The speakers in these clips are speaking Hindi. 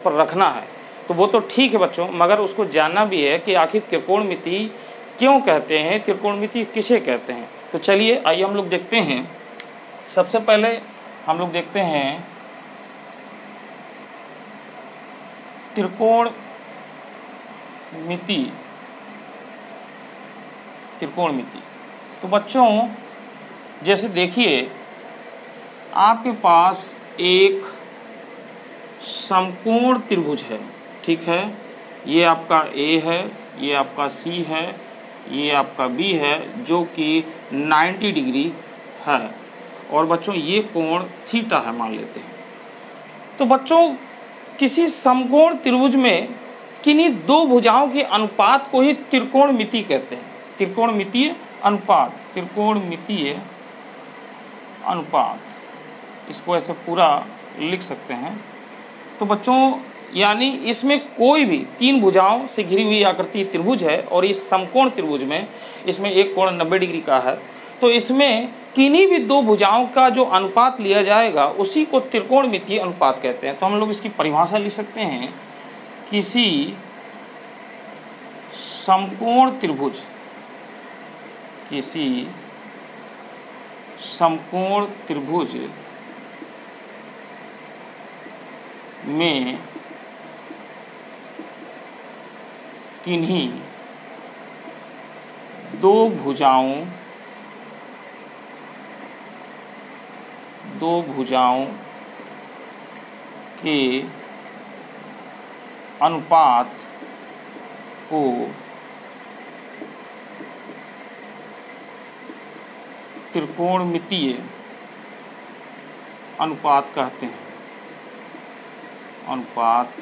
पर रखना है तो वो तो ठीक है बच्चों, मगर उसको जानना भी है कि आखिर त्रिकोणमिति क्यों कहते हैं, त्रिकोणमिति किसे कहते हैं। तो चलिए आइए हम लोग देखते हैं। सबसे पहले हम लोग देखते हैं त्रिकोणमिति। तो बच्चों जैसे देखिए, आपके पास एक समकोण त्रिभुज है, ठीक है। ये आपका ए है, ये आपका सी है, ये आपका बी है, जो कि 90 डिग्री है, और बच्चों ये कोण थीटा है मान लेते हैं। तो बच्चों किसी समकोण त्रिभुज में किन्हीं दो भुजाओं के अनुपात को ही त्रिकोणमिति कहते हैं। त्रिकोणमितीय अनुपात, त्रिकोणमितीय अनुपात, इसको ऐसे पूरा लिख सकते हैं। तो बच्चों यानी इसमें कोई भी तीन भुजाओं से घिरी हुई आकृति त्रिभुज है, और इस समकोण त्रिभुज में इसमें एक कोण 90 डिग्री का है, तो इसमें किन्हीं भी दो भुजाओं का जो अनुपात लिया जाएगा उसी को त्रिकोणमितीय अनुपात कहते हैं। तो हम लोग इसकी परिभाषा लिख सकते हैं, किसी समकोण त्रिभुज, किसी समकोण त्रिभुज में किन्हीं दो भुजाओं के अनुपात को त्रिकोणमितीय अनुपात कहते हैं। अनुपात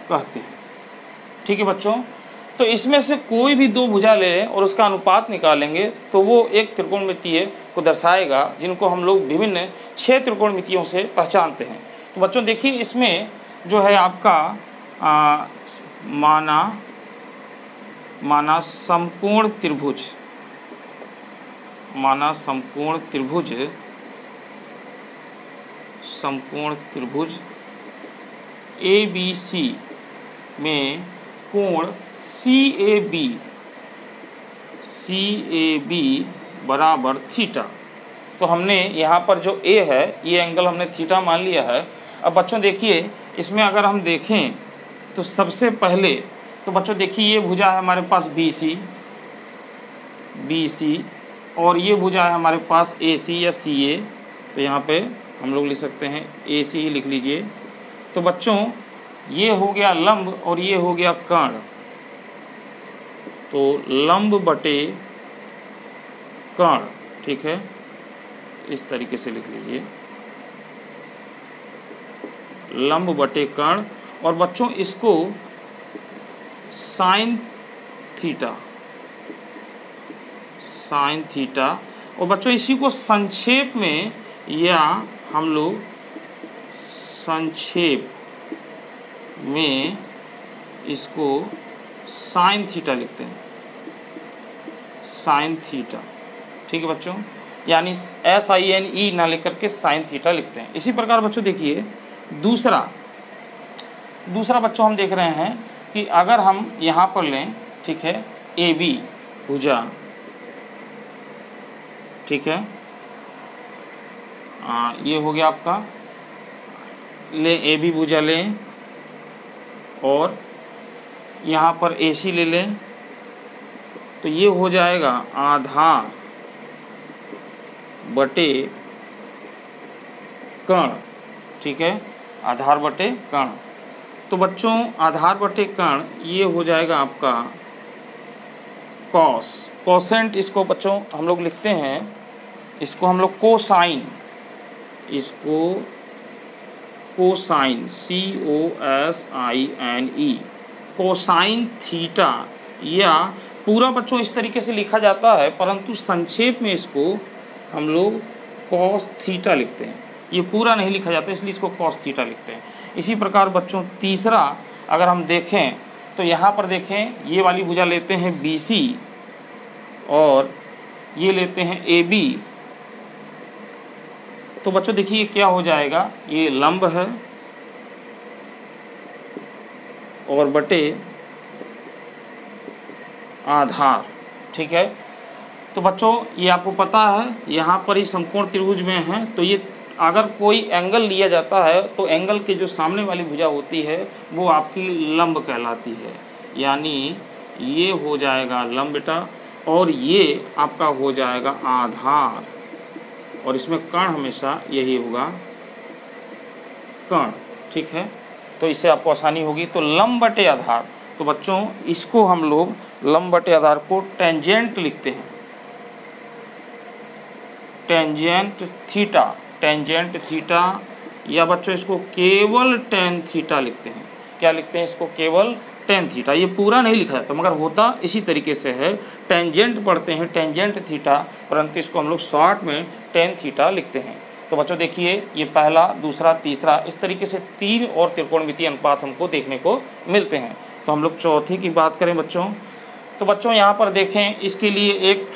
कहते हैं, ठीक है बच्चों। तो इसमें से कोई भी दो भुजा ले लें और उसका अनुपात निकालेंगे तो वो एक त्रिकोणमितीय को दर्शाएगा, जिनको हम लोग विभिन्न 6 त्रिकोणमितियों से पहचानते हैं। तो बच्चों देखिए, इसमें जो है आपका माना समकोण त्रिभुज, समकोण त्रिभुज ABC में कोण CAB बराबर थीटा। तो हमने यहाँ पर जो A है ये एंगल हमने थीटा मान लिया है। अब बच्चों देखिए, इसमें अगर हम देखें तो सबसे पहले तो बच्चों देखिए, ये भुजा है हमारे पास BC, और ये भुजा है हमारे पास AC या CA। तो यहाँ पे हम लोग लिख सकते हैं AC ही लिख लीजिए। तो बच्चों ये हो गया लंब और ये हो गया कर्ण। तो लंब बटे कर्ण, ठीक है, इस तरीके से लिख लीजिए, लंब बटे कर्ण। और बच्चों इसको साइन थीटा, और बच्चों इसी को संक्षेप में, या हम लोग संक्षेप में इसको साइन थीटा लिखते हैं, साइन थीटा, ठीक है बच्चों। यानी SINE ना लेकर के साइन थीटा लिखते हैं। इसी प्रकार बच्चों देखिए, दूसरा बच्चों हम देख रहे हैं कि अगर हम यहाँ पर लें, ठीक है, AB भुजा, ठीक है, ये हो गया आपका, ले AB भुजा लें और यहाँ पर AC ले लें, तो ये हो जाएगा आधार बटे कर्ण, ठीक है, आधार बटे कर्ण। तो बच्चों आधार बटे कर्ण ये हो जाएगा आपका कोसेंट, इसको बच्चों हम लोग लिखते हैं, इसको हम लोग कोसाइन, इसको कोसाइन COSINE, कोसाइन थीटा, या पूरा बच्चों इस तरीके से लिखा जाता है, परंतु संक्षेप में इसको हम लोग कॉस थीटा लिखते हैं। ये पूरा नहीं लिखा जाता, इसलिए इसको कॉस थीटा लिखते हैं। इसी प्रकार बच्चों तीसरा अगर हम देखें तो यहाँ पर देखें, ये वाली भुजा लेते हैं BC और ये लेते हैं AB, तो बच्चों देखिए क्या हो जाएगा, ये लंब है और बटे आधार, ठीक है। तो बच्चों ये आपको पता है यहाँ पर ही समकोण त्रिभुज में है, तो ये अगर कोई एंगल लिया जाता है तो एंगल के जो सामने वाली भुजा होती है वो आपकी लंब कहलाती है, यानी ये हो जाएगा लंब बेटा, और ये आपका हो जाएगा आधार, और इसमें कर्ण हमेशा यही होगा कर्ण, ठीक है। तो इससे आपको आसानी होगी। तो लंब बटे आधार, तो बच्चों इसको हम लोग लंब बटे आधार को टेंजेंट लिखते हैं, टेंजेंट थीटा, टेंजेंट थीटा, या बच्चों इसको केवल टेन थीटा लिखते हैं। क्या लिखते हैं इसको? केवल टेन थीटा। ये पूरा नहीं लिखा जाता मगर होता इसी तरीके से है, टेंजेंट पढ़ते हैं टेंजेंट थीटा, परंतु इसको हम लोग शॉर्ट में टेन थीटा लिखते हैं। तो बच्चों देखिए ये पहला, दूसरा, तीसरा, इस तरीके से 3 और त्रिकोणमितीय अनुपात हमको देखने को मिलते हैं। तो हम लोग चौथी की बात करें बच्चों, तो बच्चों यहाँ पर देखें, इसके लिए एक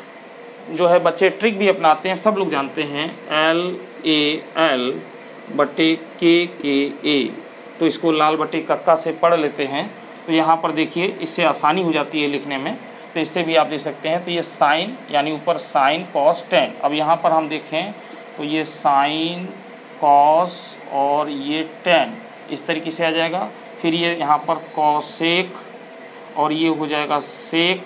जो है बच्चे ट्रिक भी अपनाते हैं, सब लोग जानते हैं, LAL बटे KKA। तो इसको लाल बटे कक्का से पढ़ लेते हैं। तो यहाँ पर देखिए इससे आसानी हो जाती है लिखने में, तो इससे भी आप देख सकते हैं। तो ये साइन यानी ऊपर साइन कॉस टेन, अब यहाँ पर हम देखें तो ये साइन कॉस और ये टेन इस तरीके से आ जाएगा। फिर ये यहाँ पर कॉसेक और ये हो जाएगा सेक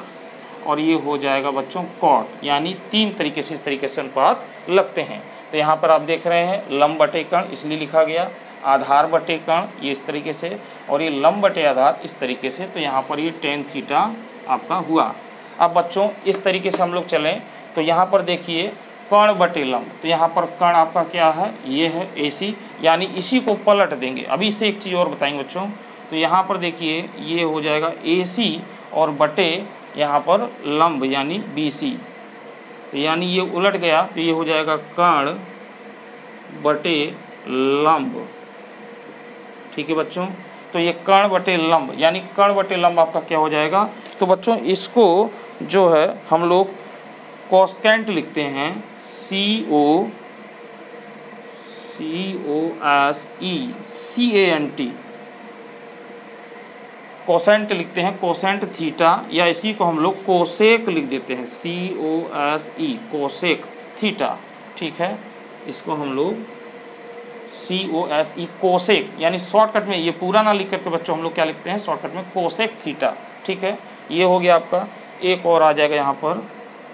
और ये हो जाएगा बच्चों कॉट, यानी 3 तरीके से इस तरीके से अनुपात लगते हैं। तो यहाँ पर आप देख रहे हैं लंब बटे कर्ण इसलिए लिखा गया, आधार बटे कर्ण ये इस तरीके से, और ये लंब बटे आधार इस तरीके से। तो यहाँ पर ये टेन थीटा आपका हुआ। अब बच्चों इस तरीके से हम लोग चलें तो यहाँ पर देखिए कर्ण बटे लंब, तो यहाँ पर कर्ण आपका क्या है? ये है AC, यानी इसी को पलट देंगे। अभी इससे एक चीज़ और बताएंगे बच्चों। तो यहाँ पर देखिए ये हो जाएगा AC और बटे यहाँ पर लंब यानी BC, तो यानी ये उलट गया तो ये हो जाएगा कर्ण बटे लंब, ठीक है बच्चों। तो ये कर्ण बटे लंब यानी कर्ण बटे लंब आपका क्या हो जाएगा? तो बच्चों इसको जो है हम लोग कोसेकेंट लिखते हैं, COSECANT, कोसेंट लिखते हैं, कोसेंट थीटा, या इसी को हम लोग कोसेक लिख देते हैं, COSE कोसेक थीटा, ठीक है। इसको हम लोग COSE कोसेक, यानी शॉर्टकट में ये पूरा ना लिख करके बच्चों हम लोग क्या लिखते हैं शॉर्टकट में? कोसेक थीटा, ठीक है। ये हो गया आपका। एक और आ जाएगा यहाँ पर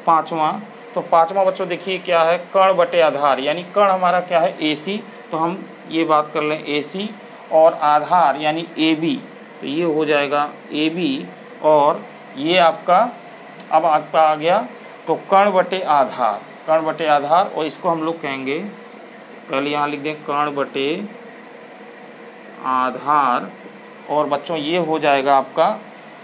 पाँचवा। तो पाँचवा बच्चों देखिए क्या है? कर्ण बटे आधार, यानी कर्ण हमारा क्या है? AC, तो हम ये बात कर लें AC, और आधार यानी AB, तो ये हो जाएगा AB, और ये आपका अब आपका आ गया तो कर्ण बटे आधार, कर्ण बटे आधार, और इसको हम लोग कहेंगे, पहले यहाँ लिख दें कर्ण बटे आधार, और बच्चों ये हो जाएगा आपका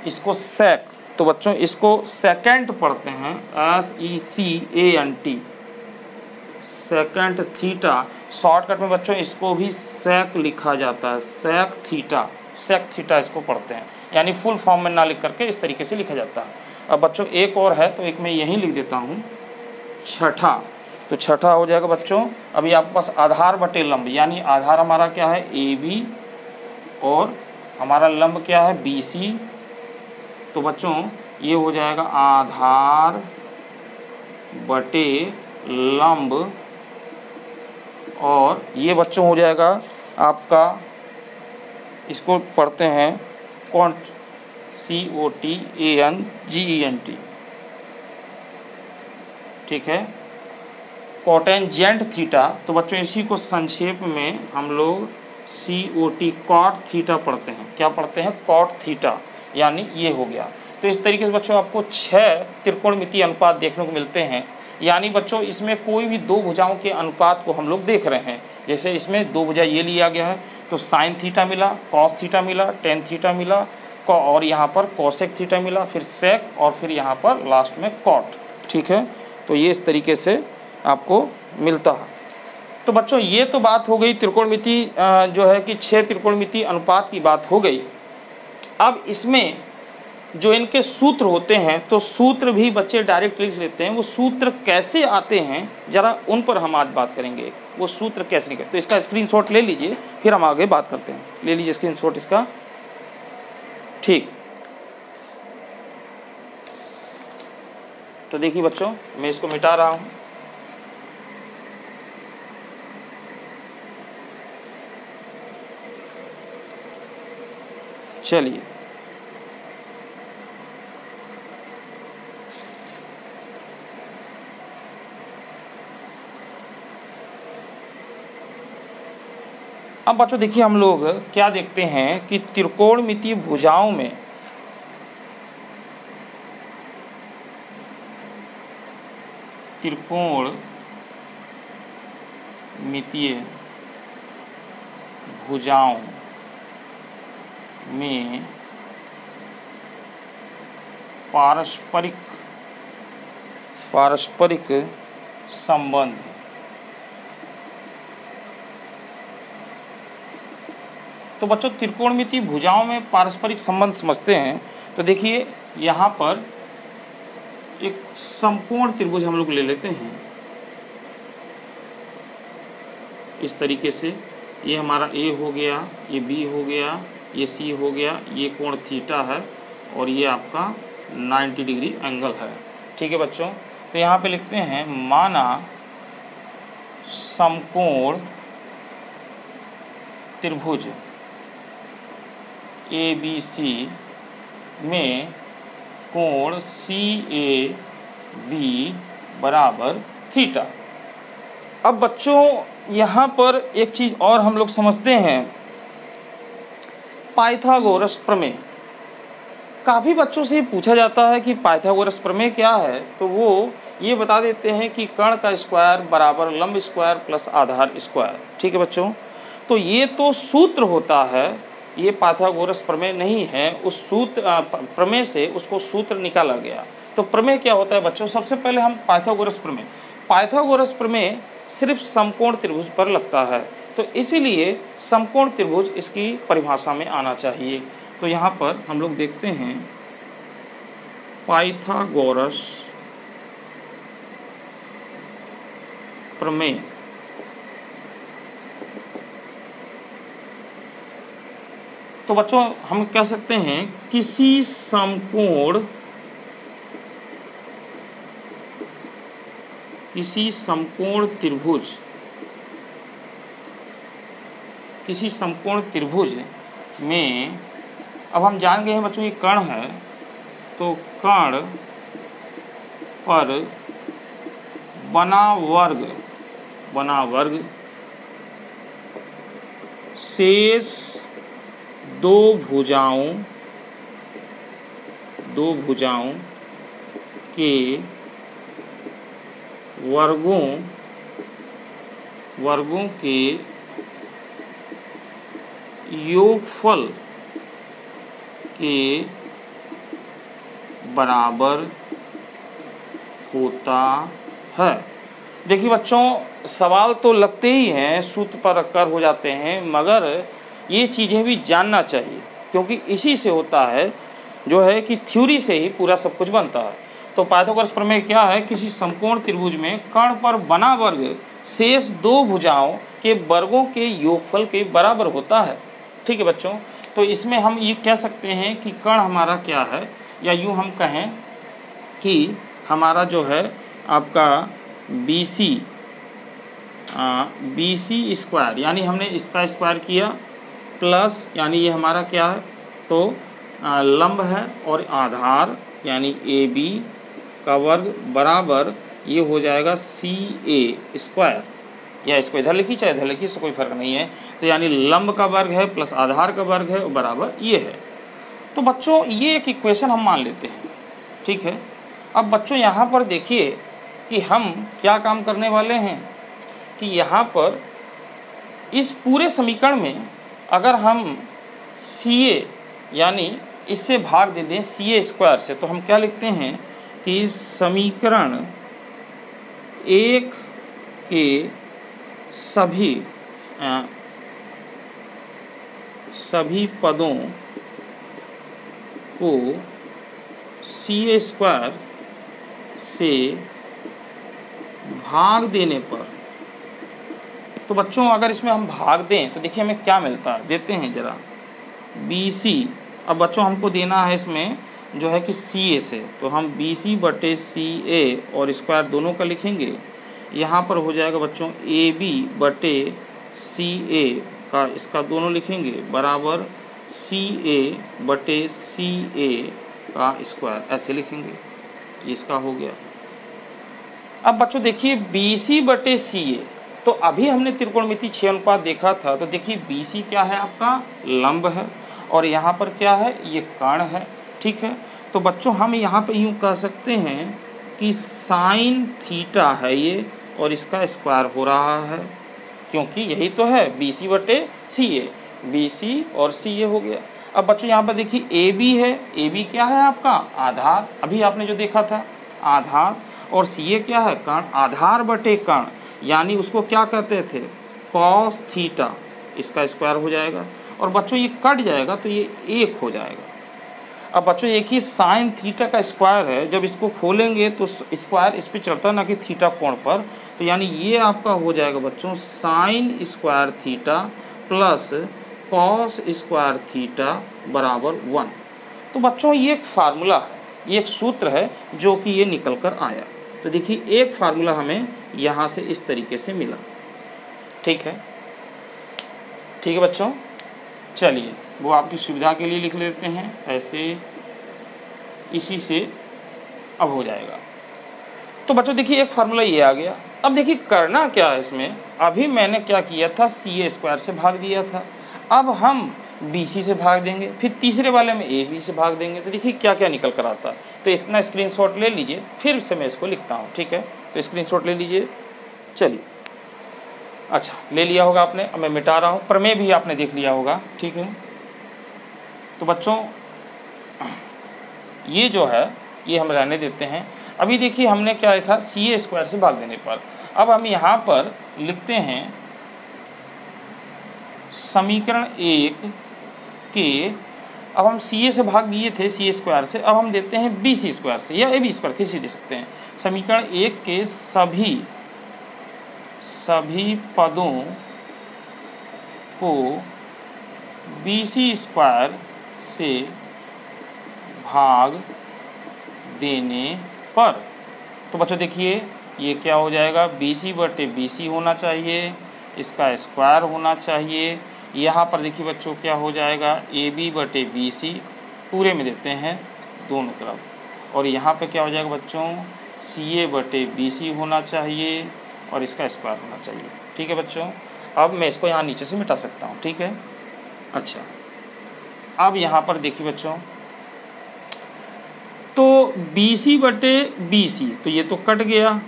इसको सेक, तो बच्चों इसको सेकेंट पढ़ते हैं, SECANT, सेकेंट थीटा। शॉर्टकट में बच्चों इसको भी सेक लिखा जाता है, सेक थीटा, सेक थीटा इसको पढ़ते हैं, यानी फुल फॉर्म में ना लिख करके इस तरीके से लिखा जाता है। अब बच्चों एक और है तो एक मैं यहीं लिख देता हूँ, छठा। तो छठा हो जाएगा बच्चों, अभी आपके पास आधार बटे लंब, यानी आधार हमारा क्या है? AB, और हमारा लंब क्या है? BC। तो बच्चों ये हो जाएगा आधार बटे लंब, और ये बच्चों हो जाएगा आपका, इसको पढ़ते हैं COTANGENT, ठीक है, कोटेंजेंट थीटा। तो बच्चों इसी को संक्षेप में हम लोग COT कॉट थीटा पढ़ते हैं। क्या पढ़ते हैं? कॉट थीटा, यानी ये हो गया। तो इस तरीके से बच्चों आपको 6 त्रिकोणमितीय अनुपात देखने को मिलते हैं, यानी बच्चों इसमें कोई भी 2 भुजाओं के अनुपात को हम लोग देख रहे हैं। जैसे इसमें 2 भुजा ये लिया गया है तो साइन थीटा मिला, कॉस थीटा मिला, टेन थीटा मिला, और यहाँ पर कोसेक थीटा मिला, फिर सेक, और फिर यहाँ पर लास्ट में कॉट, ठीक है। तो ये इस तरीके से आपको मिलता है। तो बच्चों ये तो बात हो गई त्रिकोणमिति जो है कि 6 त्रिकोणमिति अनुपात की बात हो गई। अब इसमें जो इनके सूत्र होते हैं, तो सूत्र भी बच्चे डायरेक्ट लिख लेते हैं। वो सूत्र कैसे आते हैं ज़रा उन पर हम आज बात करेंगे, वो सूत्र कैसे निकले। तो इसका स्क्रीनशॉट ले लीजिए, फिर हम आगे बात करते हैं। ले लीजिए स्क्रीनशॉट इसका। ठीक, तो देखिए बच्चों, मैं इसको मिटा रहा हूँ। चलिए, अब बच्चों देखिए, हम लोग क्या देखते हैं कि त्रिकोणमितीय भुजाओं में त्रिकोणमितीय भुजाओं में पारस्परिक संबंध, तो बच्चों त्रिकोणमितीय भुजाओं में पारस्परिक संबंध समझते हैं। तो देखिए यहाँ पर एक समकोण त्रिभुज हम लोग ले लेते हैं इस तरीके से। ये हमारा ए हो गया, ये बी हो गया, ये सी हो गया, ये कोण थीटा है और ये आपका 90 डिग्री एंगल है। ठीक है बच्चों, तो यहाँ पे लिखते हैं माना समकोण त्रिभुज ABC में कोण CAB बराबर थीटा। अब बच्चों यहाँ पर एक चीज़ और हम लोग समझते हैं, पाइथागोरस प्रमेय। काफ़ी बच्चों से पूछा जाता है कि पाइथागोरस प्रमेय क्या है, तो वो ये बता देते हैं कि कर्ण का स्क्वायर बराबर लंब स्क्वायर प्लस आधार स्क्वायर। ठीक है बच्चों, तो ये तो सूत्र होता है, ये पाइथागोरस प्रमेय नहीं है। उस सूत्र प्रमेय से उसको सूत्र निकाला गया। तो प्रमेय क्या होता है बच्चों, सबसे पहले हम पाइथागोरस प्रमेय सिर्फ समकोण त्रिभुज पर लगता है, तो इसीलिए समकोण त्रिभुज इसकी परिभाषा में आना चाहिए। तो यहाँ पर हम लोग देखते हैं पाइथागोरस प्रमेय तो बच्चों हम कह सकते हैं किसी समकोण त्रिभुज में, अब हम जान गए हैं बच्चों ये कर्ण है, तो कर्ण पर बना वर्ग शेष दो भुजाओं के वर्गों के योगफल के बराबर होता है। देखिए बच्चों, सवाल तो लगते ही हैं, सूत्र पर रखकर हो जाते हैं, मगर ये चीज़ें भी जानना चाहिए, क्योंकि इसी से होता है जो है कि थ्योरी से ही पूरा सब कुछ बनता है। तो पाइथागोरस प्रमेय क्या है, किसी समकोण त्रिभुज में कर्ण पर बना वर्ग शेष दो भुजाओं के वर्गों के योगफल के बराबर होता है। ठीक है बच्चों, तो इसमें हम ये कह सकते हैं कि कर्ण हमारा क्या है, या यूँ हम कहें कि हमारा जो है आपका BC स्क्वायर, यानी हमने इसका स्क्वायर किया प्लस, यानी ये हमारा क्या है, तो लंब है, और आधार यानी AB का वर्ग बराबर ये हो जाएगा CA स्क्वायर, या इसको इधर लिखी चाहे इधर लिखी, इससे कोई फर्क नहीं है। तो यानी लंब का वर्ग है प्लस आधार का वर्ग है बराबर ये है। तो बच्चों ये एक इक्वेशन हम मान लेते हैं। ठीक है, अब बच्चों यहाँ पर देखिए कि हम क्या काम करने वाले हैं कि यहाँ पर इस पूरे समीकरण में अगर हम CA यानी इससे भाग दे दें CA स्क्वायर से, तो हम क्या लिखते हैं कि समीकरण एक के सभी पदों को सी स्क्वायर से भाग देने पर, तो बच्चों अगर इसमें हम भाग दें तो देखिए हमें क्या मिलता है, देते हैं ज़रा बी सी। अब बच्चों हमको देना है इसमें जो है कि सी ए से, तो हम बी सी बटे सी ए और स्क्वायर दोनों का लिखेंगे। यहाँ पर हो जाएगा बच्चों ए बी बटे सी ए का, इसका दोनों लिखेंगे बराबर सी ए बटे सी ए का स्क्वायर, ऐसे लिखेंगे। इसका हो गया। अब बच्चों देखिए बी सी बटे सी ए, तो अभी हमने त्रिकोणमिति 6 अनुपात देखा था, तो देखिए बी सी क्या है आपका लंब है और यहाँ पर क्या है ये कर्ण है, ठीक है। तो बच्चों हम यहाँ पे यूँ कह सकते हैं कि साइन थीटा है ये और इसका स्क्वायर हो रहा है, क्योंकि यही तो है बी सी बटे सी ए, बी सी और सी ए हो गया। अब बच्चों यहाँ पर देखिए ए बी है, ए बी क्या है आपका आधार, अभी आपने जो देखा था आधार, और सी ए क्या है कर्ण, आधार बटे कर्ण, यानी उसको क्या कहते थे कॉस थीटा, इसका स्क्वायर हो जाएगा। और बच्चों ये कट जाएगा तो ये 1 हो जाएगा। अब बच्चों एक ही साइन थीटा का स्क्वायर है, जब इसको खोलेंगे तो स्क्वायर इस पर चढ़ता है ना कि थीटा कोण पर, तो यानी ये आपका हो जाएगा बच्चों sign square theta plus cos square theta बराबर 1। तो बच्चों ये एक फार्मूला है, ये एक सूत्र है जो कि ये निकल कर आया। तो देखिए एक फार्मूला हमें यहाँ से इस तरीके से मिला, ठीक है। ठीक है बच्चों, चलिए वो आपकी सुविधा के लिए लिख लेते हैं ऐसे, इसी से अब हो जाएगा। तो बच्चों देखिए एक फार्मूला ये आ गया। अब देखिए करना क्या है इसमें, अभी मैंने क्या किया था सी ए स्क्वायर से भाग दिया था, अब हम बी सी से भाग देंगे, फिर तीसरे वाले में ए बी से भाग देंगे। तो देखिए क्या क्या निकल कर आता है। तो इतना स्क्रीनशॉट ले लीजिए, फिर से मैं इसको लिखता हूँ, ठीक है। तो स्क्रीनशॉट ले लीजिए, चलिए। अच्छा ले लिया होगा आपने, अब मैं मिटा रहा हूँ। प्रमेय भी आपने देख लिया होगा, ठीक है। तो बच्चों ये जो है ये हम रहने देते हैं। अभी देखिए हमने क्या लिखा सी ए स्क्वायर से भाग देने पर। अब हम यहाँ पर लिखते हैं समीकरण 1 के, अब हम सी ए से भाग दिए थे सी ए स्क्वायर से, अब हम देते हैं बी सी स्क्वायर से या ए बी स्क्वायर, किसी दे सकते हैं। समीकरण 1 के सभी पदों को बी सी स्क्वायर से भाग देने पर, तो बच्चों देखिए ये क्या हो जाएगा बी सी बटे बी सी होना चाहिए, इसका स्क्वायर होना चाहिए। यहाँ पर देखिए बच्चों क्या हो जाएगा ए बी बटे बी सी, पूरे में देते हैं दोनों तरफ, और यहाँ पे क्या हो जाएगा बच्चों सी ए बटे बी सी होना चाहिए और इसका स्क्वायर होना चाहिए, ठीक है बच्चों। अब मैं इसको यहाँ नीचे से मिटा सकता हूँ, ठीक है। अच्छा अब यहाँ पर देखिए बच्चों, तो बी सी बटे बी सी तो ये तो कट गया,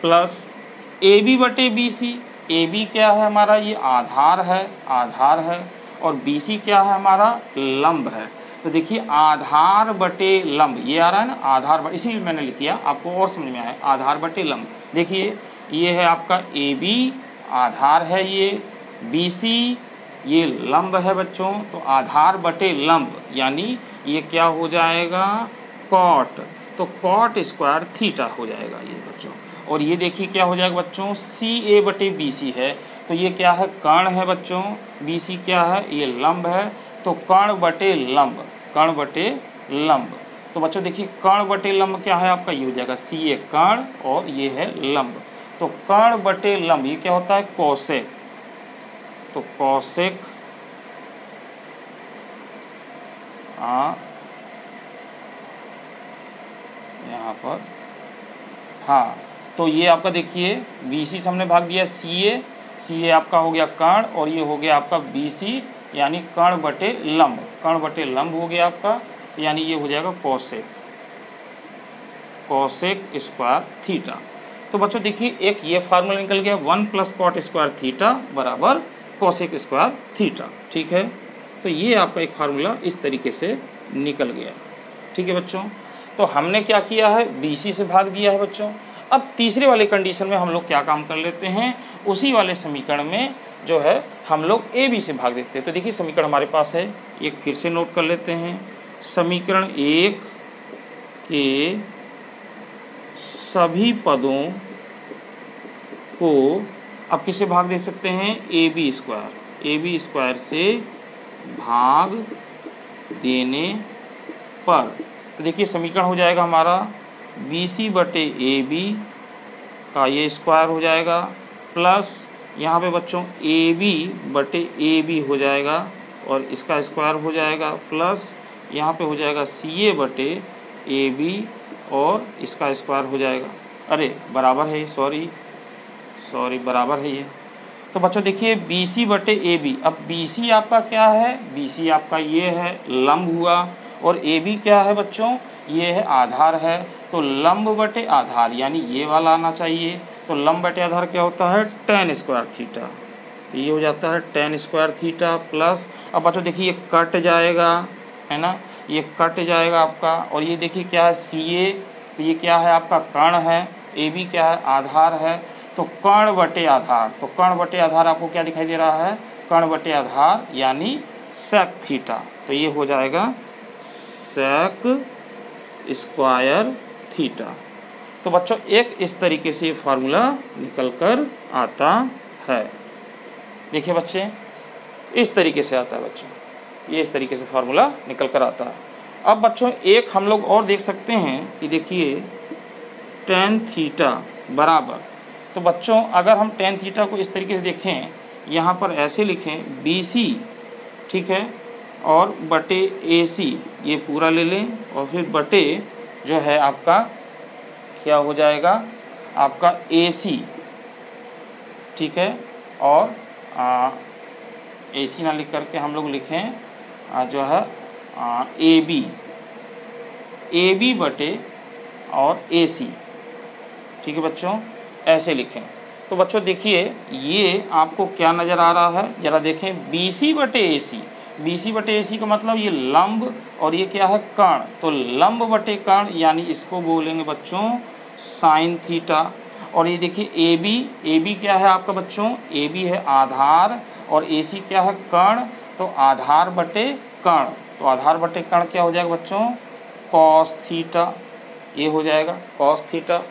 प्लस ए बी बटे बी सी, ए बी क्या है हमारा ये आधार है, और बी सी क्या है हमारा लंब है। तो देखिए आधार बटे लंब ये आ रहा है ना, आधार बटे, इसीलिए मैंने लिख दिया आपको और समझ में आया, आधार बटे लंब। देखिए ये है आपका ए बी आधार है, ये बी सी ये लंब है बच्चों। तो आधार बटे लंब यानी ये क्या हो जाएगा कॉट, तो कॉट स्क्वायर थीटा हो जाएगा ये बच्चों। और ये देखिए क्या हो जाएगा बच्चों सी ए बटे बी सी है, तो ये क्या है कर्ण है बच्चों, बी सी क्या है ये लंब है, तो कर्ण बटे लंब, कर्ण बटे लंब। तो बच्चों देखिए कर्ण बटे लंब क्या है आपका, ये हो जाएगा सी ए कर्ण और ये है लंब। तो कर्ण बटे लंब ये क्या होता है कोसेक, तो कोसेक यहाँ पर, हाँ तो ये आपका देखिए बी सी से हमने भाग दिया सी ए आपका हो गया कर्ण और ये हो गया आपका बी सी यानी कर्ण बटे लंब हो गया आपका, यानी ये हो जाएगा कोसेक स्क्वायर थीटा। तो बच्चों देखिए एक ये फार्मूला निकल गया 1 प्लस कॉट स्क्वायर थीटा बराबर कोसेक स्क्वायर थीटा, ठीक है। तो ये आपका एक फार्मूला इस तरीके से निकल गया, ठीक है बच्चों। तो हमने क्या किया है बी सी से भाग दिया है बच्चों। अब तीसरे वाले कंडीशन में हम लोग क्या काम कर लेते हैं, उसी वाले समीकरण में जो है हम लोग ए बी से भाग देते हैं। तो देखिए समीकरण हमारे पास है, एक फिर से नोट कर लेते हैं। समीकरण 1 के सभी पदों को अब किसे भाग दे सकते हैं, ए बी स्क्वायर से भाग देने पर। तो देखिए समीकरण हो जाएगा हमारा बी सी बटे ए बी का ये स्क्वायर हो जाएगा, प्लस यहाँ पे बच्चों ए बी बटे ए बी हो जाएगा और इसका स्क्वायर हो जाएगा, प्लस यहाँ पे हो जाएगा सी ए बटे ए बी और इसका स्क्वायर हो जाएगा। अरे बराबर है, सॉरी बराबर है ये। तो बच्चों देखिए बी सी बटे ए बी, अब बी सी आपका क्या है, बी सी आपका ये है लंब हुआ, और ए बी क्या है बच्चों, ये है आधार है। तो लंब बटे आधार यानी ये वाला आना चाहिए। तो लंब बटे आधार क्या होता है, tan स्क्वायर थीटा। तो ये हो जाता है tan स्क्वायर थीटा प्लस, अब बच्चों देखिए ये कट जाएगा, है ना, ये कट जाएगा आपका, और ये देखिए क्या है सी ए, तो ये क्या है आपका कर्ण है, ए बी क्या है आधार है। तो कर्ण बटे आधार, तो कर्ण बटे आधार आपको क्या दिखाई दे रहा है, कर्ण बटे आधार यानी सेक थीटा। तो ये हो जाएगा सेक स्क्वायर थीटा। तो बच्चों एक इस तरीके से ये फार्मूला निकल कर आता है। देखिए बच्चे इस तरीके से आता है बच्चों, ये इस तरीके से फार्मूला निकल कर आता है। अब बच्चों एक हम लोग और देख सकते हैं कि देखिए tan थीटा बराबर, तो बच्चों अगर हम tan थीटा को इस तरीके से देखें, यहाँ पर ऐसे लिखें बी सी, ठीक है, और बटे ए सी ये पूरा ले लें, और फिर बटे जो है आपका क्या हो जाएगा आपका ए सी, ठीक है, और ए सी ना लिख करके हम लोग लिखें जो है ए बी बटे और ए सी, ठीक है बच्चों, ऐसे लिखें। तो बच्चों देखिए ये आपको क्या नज़र आ रहा है, ज़रा देखें बी सी बटे ए सी, बी सी बटे ए सी का मतलब ये लंब और ये क्या है कर्ण, तो लंब बटे कर्ण यानी इसको बोलेंगे बच्चों साइन थीटा। और ये देखिए ए बी क्या है आपका बच्चों, ए बी है आधार और ए सी क्या है कर्ण, तो आधार बटे कर्ण, तो आधार बटे कर्ण क्या हो जाएगा बच्चों कॉस थीटा, ये हो जाएगा कॉस थीटा।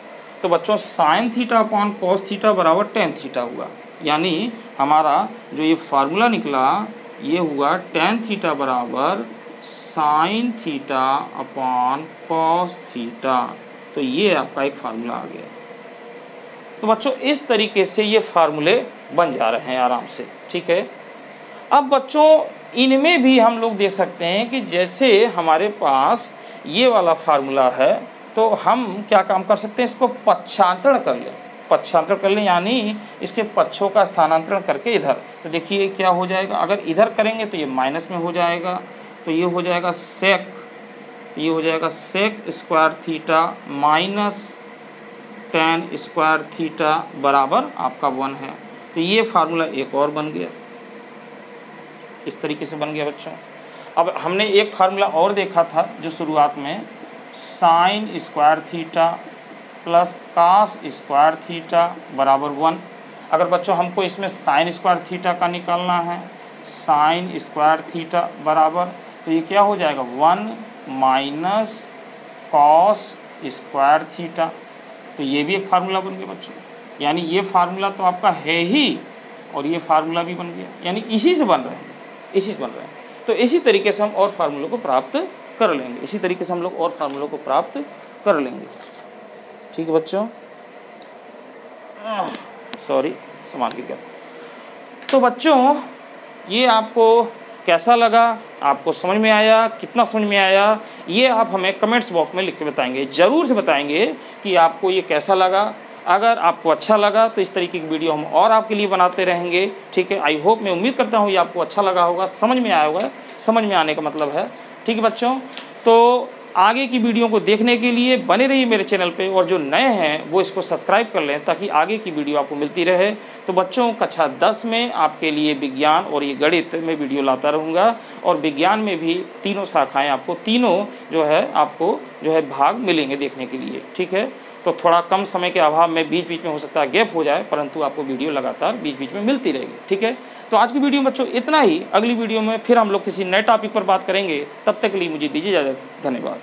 तो बच्चों sine theta upon cos theta बराबर tan थीटा हुआ, यानी हमारा जो ये फार्मूला निकला ये हुआ tan थीटा बराबर sine theta upon cos theta. तो ये आपका एक फार्मूला आ गया। तो बच्चों इस तरीके से ये फार्मूले बन जा रहे हैं आराम से, ठीक है। अब बच्चों इनमें भी हम लोग देख सकते हैं कि जैसे हमारे पास ये वाला फार्मूला है, तो हम क्या काम कर सकते हैं, इसको पक्षांतरण कर लें, यानी इसके पक्षों का स्थानांतरण करके इधर। तो देखिए क्या हो जाएगा, अगर इधर करेंगे तो ये माइनस में हो जाएगा, तो ये हो जाएगा सेक, ये हो जाएगा sec square theta minus tan square theta बराबर आपका 1 है। तो ये फार्मूला एक और बन गया, इस तरीके से बन गया बच्चों। अब हमने एक फार्मूला और देखा था जो शुरुआत में, sine square theta plus cos square theta बराबर 1। अगर बच्चों हमको इसमें साइन स्क्वायर थीटा का निकालना है, साइन स्क्वायर थीटा बराबर, तो ये क्या हो जाएगा 1 माइनस कॉस स्क्वायर थीटा। तो ये भी एक फार्मूला बन गया बच्चों, यानी ये फार्मूला तो आपका है ही और ये फार्मूला भी बन गया, यानी इसी से बन रहे हैं, इसी से बन रहे हैं। तो इसी तरीके से हम और फार्मूलों को प्राप्त कर लेंगे, इसी तरीके से हम लोग और फार्मूलों को प्राप्त कर लेंगे, ठीक है बच्चों। सॉरी समान की क्या। तो बच्चों ये आपको कैसा लगा, आपको समझ में आया, कितना समझ में आया, ये आप हमें कमेंट्स बॉक्स में लिख के बताएंगे, ज़रूर से बताएंगे कि आपको ये कैसा लगा। अगर आपको अच्छा लगा तो इस तरीके की वीडियो हम और आपके लिए बनाते रहेंगे, ठीक है। आई होप, मैं उम्मीद करता हूँ ये आपको अच्छा लगा होगा, समझ में आया होगा, समझ में आने का मतलब है, ठीक है बच्चों। तो आगे की वीडियो को देखने के लिए बने रहिए मेरे चैनल पे, और जो नए हैं वो इसको सब्सक्राइब कर लें ताकि आगे की वीडियो आपको मिलती रहे। तो बच्चों कक्षा 10 में आपके लिए विज्ञान और ये गणित में वीडियो लाता रहूँगा, और विज्ञान में भी तीनों शाखाएं आपको, तीनों जो है आपको जो है भाग मिलेंगे देखने के लिए, ठीक है। तो थोड़ा कम समय के अभाव में बीच बीच में हो सकता है गैप हो जाए, परंतु आपको वीडियो लगातार बीच बीच में मिलती रहेगी, ठीक है। तो आज की वीडियो में बच्चों इतना ही, अगली वीडियो में फिर हम लोग किसी नए टॉपिक पर बात करेंगे, तब तक के लिए मुझे दीजिए इजाज़त, धन्यवाद।